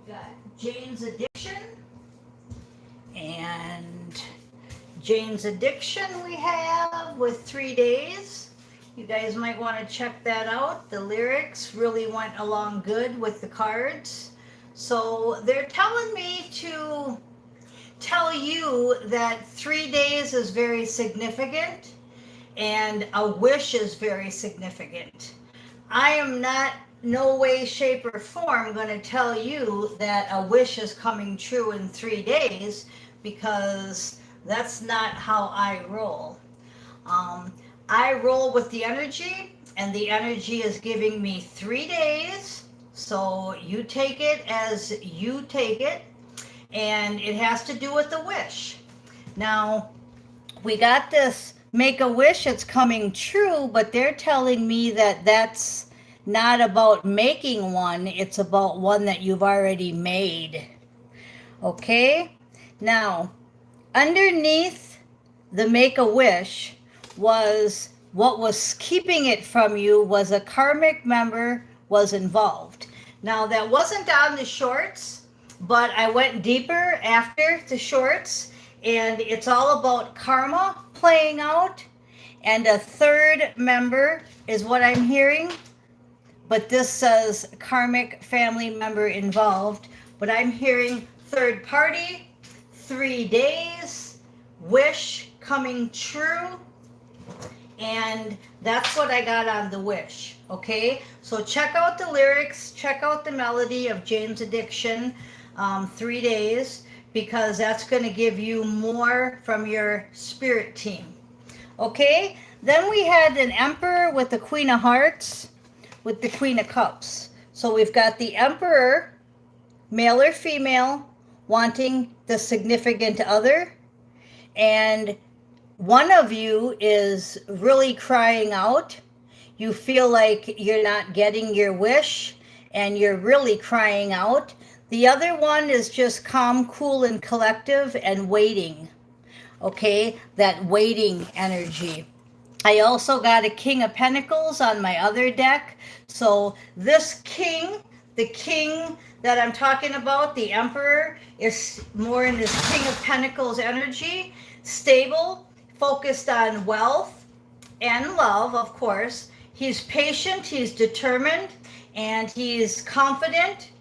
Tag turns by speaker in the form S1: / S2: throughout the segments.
S1: got Jane's Addiction, and Jane's Addiction we have with 3 days. You guys might want to check that out. The lyrics really went along good with the cards. So they're telling me to tell you that 3 days is very significant and a wish is very significant. I am not, no way, shape, or form going to tell you that a wish is coming true in 3 days, because that's not how I roll. I roll with the energy, and the energy is giving me 3 days. So you take it as you take it, and it has to do with the wish. Now, we got this make a wish that's coming true, but they're telling me that that's not about making one, it's about one that you've already made. Okay? Now, underneath the make a wish was what was keeping it from you was a karmic member was involved. Now, that wasn't on the shorts, but I went deeper after the shorts, and it's all about karma playing out, and a third member is what I'm hearing, but this says karmic family member involved, but I'm hearing third party, 3 days, wish coming true, and that's what I got on the wish. Okay, so check out the lyrics, check out the melody of Jane's Addiction, 3 days, because that's going to give you more from your spirit team. Okay, then we had an Emperor with the Queen of Hearts with the Queen of Cups. So we've got the Emperor, male or female, wanting the significant other, and one of you is really crying out. You feel like you're not getting your wish, and you're really crying out. The other one is just calm, cool, and collective and waiting. Okay, that waiting energy. I also got a King of Pentacles on my other deck. So this king, the king that I'm talking about, the Emperor, is more in this King of Pentacles energy, stable, focused on wealth and love, of course. He's patient, he's determined, and he's confident,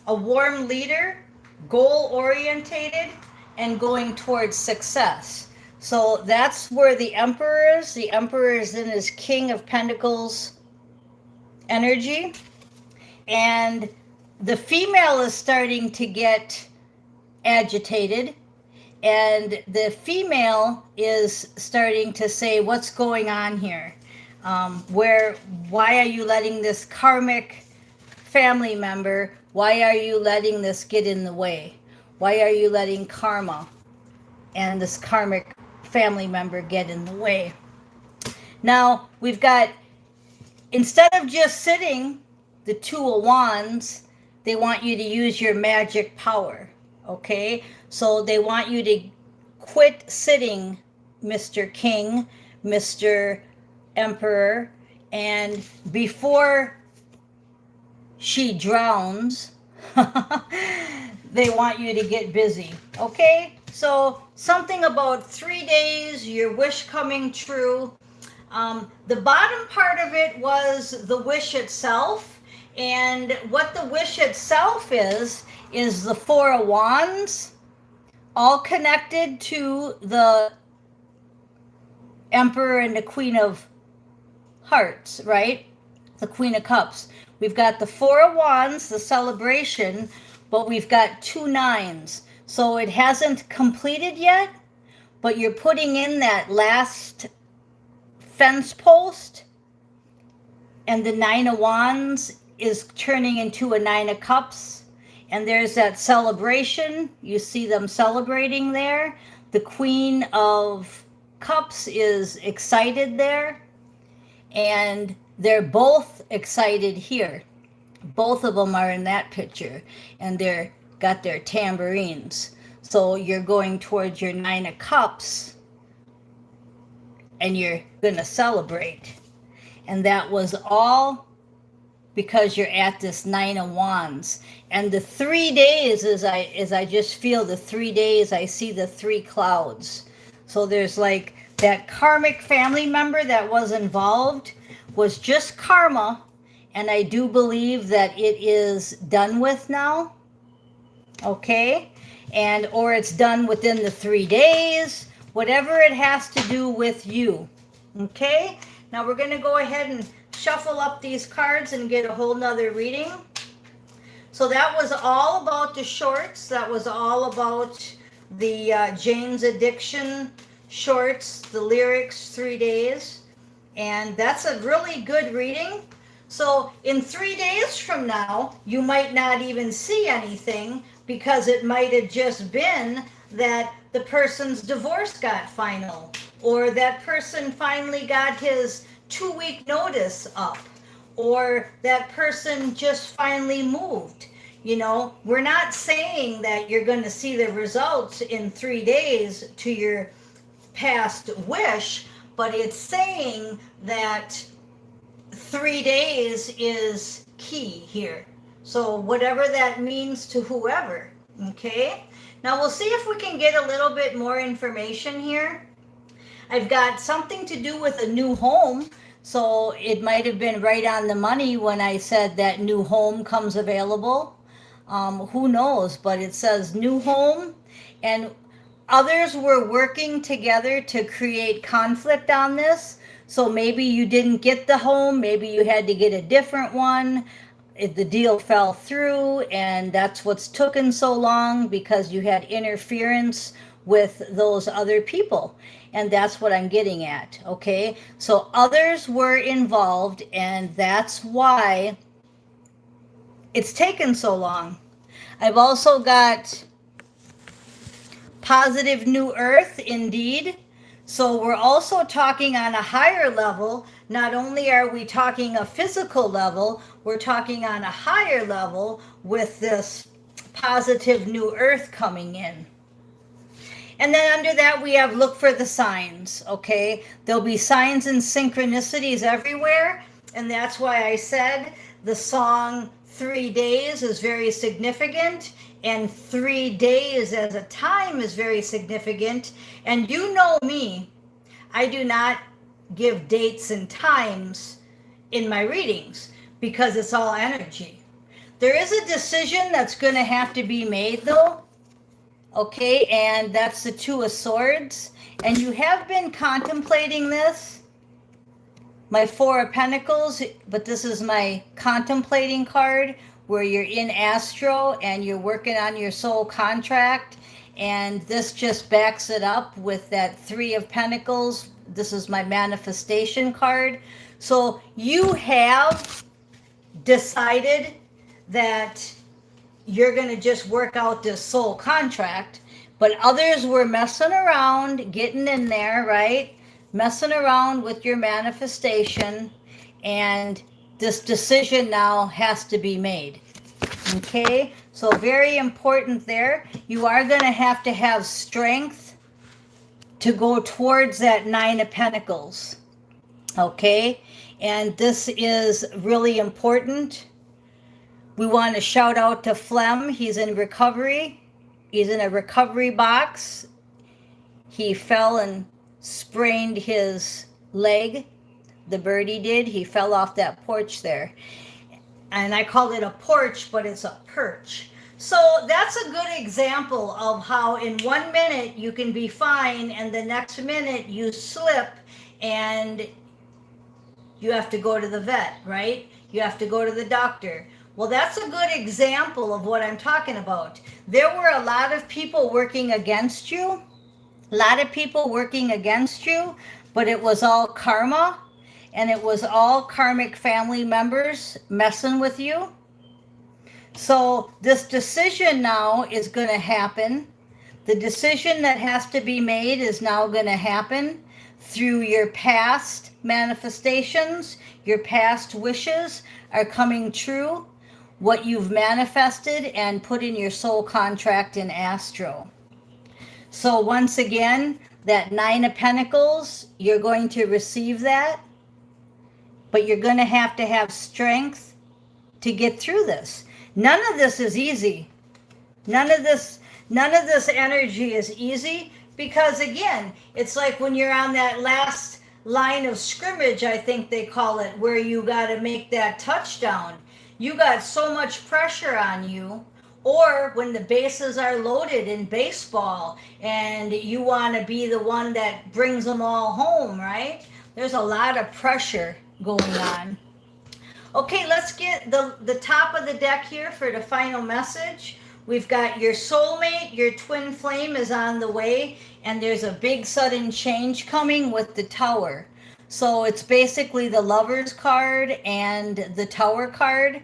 S1: a warm leader, goal orientated, and going towards success. So that's where the Emperor is. The Emperor is in his King of Pentacles energy. And the female is starting to get agitated. And the female is starting to say, what's going on here? Why are you letting this karmic family member, why are you letting this get in the way? Why are you letting karma and this karmic family member get in the way? Now, we've got, instead of just sitting, the Two of Wands, they want you to use your magic power, okay? So they want you to quit sitting, Mr. King, Mr. Emperor, and before she drowns, they want you to get busy, okay? So something about 3 days, your wish coming true. The bottom part of it was the wish itself, and what the wish itself is the Four of Wands, all connected to the Emperor and the Queen of Hearts, right? The Queen of Cups. We've got the Four of Wands, the celebration, but we've got 2 nines. So it hasn't completed yet, but you're putting in that last fence post, and the 9 of Wands is turning into a 9 of Cups, and there's that celebration. You see them celebrating there. The Queen of Cups is excited there, and they're both excited here. Both of them are in that picture, and they're got their tambourines. So you're going towards your 9 of Cups, and you're going to celebrate. And that was all because you're at this Nine of Wands. And the 3 days, as I just feel the 3 days, I see the 3 clouds. So there's like that karmic family member that was involved was just karma, and I do believe that it is done with now. Okay? And or it's done within the 3 days, whatever it has to do with you. Okay? Now we're going to go ahead and shuffle up these cards and get a whole nother reading. So that was all about the shorts. That was all about the Jane's Addiction shorts, the lyrics, 3 days. And that's a really good reading. So in 3 days from now, you might not even see anything because it might have just been that the person's divorce got final, or that person finally got his 2-week notice up, or that person just finally moved. You know, we're not saying that you're going to see the results in 3 days to your past wish, but it's saying that 3 days is key here. So whatever that means to whoever, okay? Now we'll see if we can get a little bit more information here. I've got something to do with a new home, so it might have been right on the money when I said that new home comes available. Who knows, but it says new home, and others were working together to create conflict on this. So maybe you didn't get the home, maybe you had to get a different one. The deal fell through, and that's what's taken so long, because you had interference with those other people. And that's what I'm getting at, okay? So others were involved, and that's why it's taken so long. I've also got positive new earth, indeed. So we're also talking on a higher level. Not only are we talking a physical level, we're talking on a higher level with this positive new earth coming in. And then under that, we have look for the signs, okay? There'll be signs and synchronicities everywhere. And that's why I said the song 3 days is very significant. And 3 days as a time is very significant. And you know me, I do not give dates and times in my readings because it's all energy. There is a decision that's going to have to be made though. Okay, and that's the Two of Swords. And you have been contemplating this. My Four of Pentacles, but this is my contemplating card, where you're in astro and you're working on your soul contract. And this just backs it up with that Three of Pentacles. This is my manifestation card. So you have decided that you're going to just work out this soul contract, but others were messing around, getting in there, right? Messing around with your manifestation, and this decision now has to be made. Okay, so very important there. You are going to have strength to go towards that Nine of Pentacles. Okay, and this is really important. We want to shout out to Flem. He's in recovery. He's in a recovery box. He fell and sprained his leg. The birdie did. He fell off that porch there. And I called it a porch, but it's a perch. So that's a good example of how in 1 minute you can be fine, and the next minute you slip and you have to go to the vet, right? You have to go to the doctor. Well, that's a good example of what I'm talking about. There were a lot of people working against you, but it was all karma, and it was all karmic family members messing with you. So this decision now is going to happen. The decision that has to be made is now going to happen through your past manifestations. Your past wishes are coming true. What you've manifested and put in your soul contract in astro. So once again, that Nine of Pentacles, you're going to receive that, but you're going to have strength to get through this. None of this is easy. None of this energy is easy, because again, it's like when you're on that last line of scrimmage, I think they call it, where you got to make that touchdown. You got so much pressure on you. Or when the bases are loaded in baseball and you want to be the one that brings them all home, right? There's a lot of pressure going on. Okay, let's get the top of the deck here for the final message. We've got your soulmate, your twin flame is on the way, and there's a big sudden change coming with the Tower. So it's basically the Lover's card and the Tower card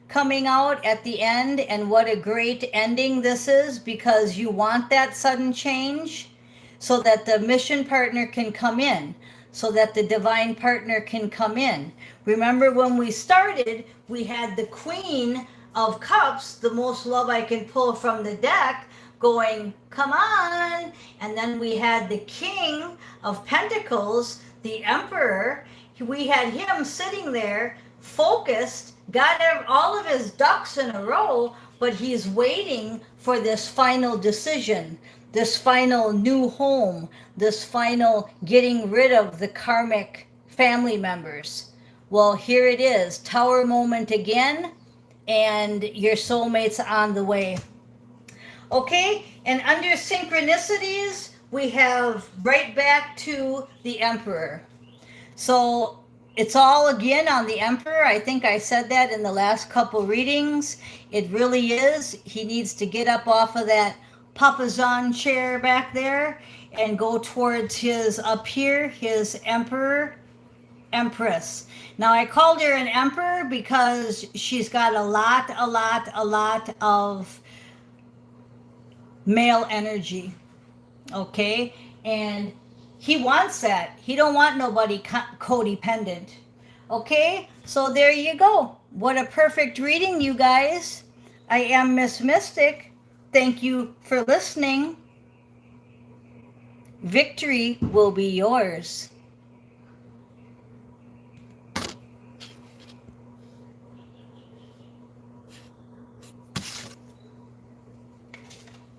S1: coming out at the end, and what a great ending this is, because you want that sudden change so that the mission partner can come in, so that the divine partner can come in. Remember when we started, we had the Queen of Cups, the most love I can pull from the deck, going, come on. And then we had the King of Pentacles, the Emperor. We had him sitting there focused, got all of his ducks in a row, but he's waiting for this final decision, this final new home, this final getting rid of the karmic family members. Well, here it is, Tower moment again, and your soulmate's on the way. Okay, and under synchronicities, we have right back to the Emperor. So it's all again on the Emperor. I think I said that in the last couple readings. It really is. He needs to get up off of that Papasan chair back there and go towards his, up here, his Emperor, Empress. Now I called her an Emperor because she's got a lot of male energy. Okay? And he wants that. He don't want nobody codependent. Okay? So there you go. What a perfect reading, you guys. I am Miss Mystic. Thank you for listening. Victory will be yours.